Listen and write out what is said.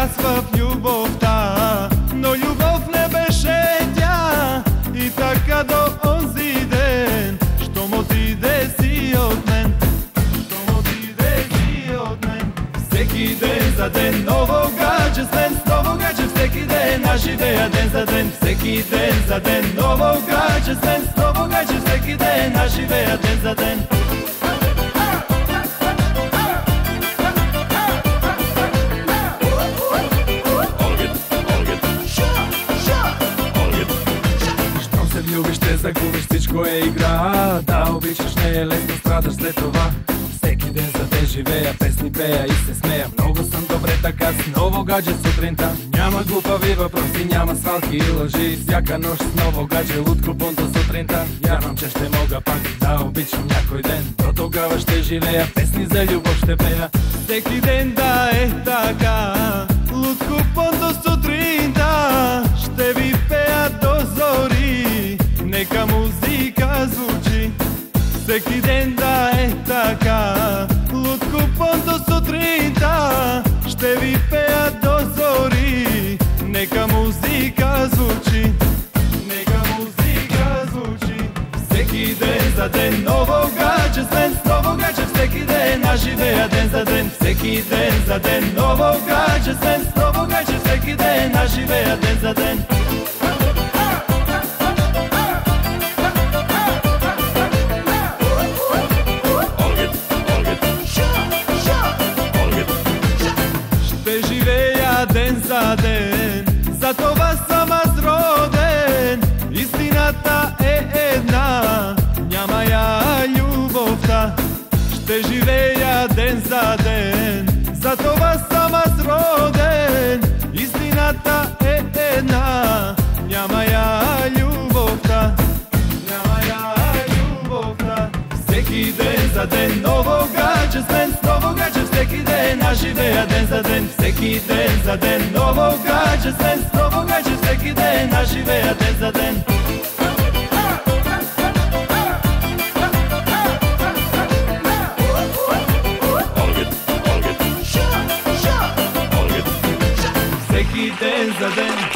раз в любовта, но любов не беше тя. И така до онзи ден, щом отиде си от мен, щом отиде си от мен. Всеки ден за ден ново гадже с мен, ново гадже всеки ден, аз живея ден за ден. Всеки ден за ден ново гадже с мен, ново гадже всеки ден, аз живея ден за ден. Любиш, ще загубиш, всичко е игра. Да обичаш, не е лесно, страдаш след това. Всеки ден за те живея, песни пея и се смея. Много съм добре така с ново гадже сутринта. Няма глупави въпроси, няма свалки и лъжи. Всяка нощ с ново гадже, лудко бунто сутринта. Вярвам, че ще мога пак да обичам някой ден. До тогава ще живея, песни за любов ще пея. Всеки ден да е така, лудко бунто сутринта. Ще ви пея до зори, нека музика звучи. Всеки ден да е така, лудко бунто сутринта. Ще ви пея до зори, нека музика звучи. Нека музика звучи. Всеки ден за ден ново гадже с мен, ново гадже всеки ден, аз живея ден за ден. Всеки ден за ден ново гадже с мен, ново гадже всеки ден, аз живея ден за ден. Ден за ден, за това съм аз роден. Истината е една, няма я любовта. Ще живея ден за ден, за това съм аз роден. Истината е една, няма я любовта. Няма я любовта. Всеки ден за ден ново гадже с мен, ново гадже всеки ден, аз живея ден за ден. Всеки ден за ден ново гадже с мен, ново гадже всеки ден, аз живея ден за ден. Всеки ден за ден.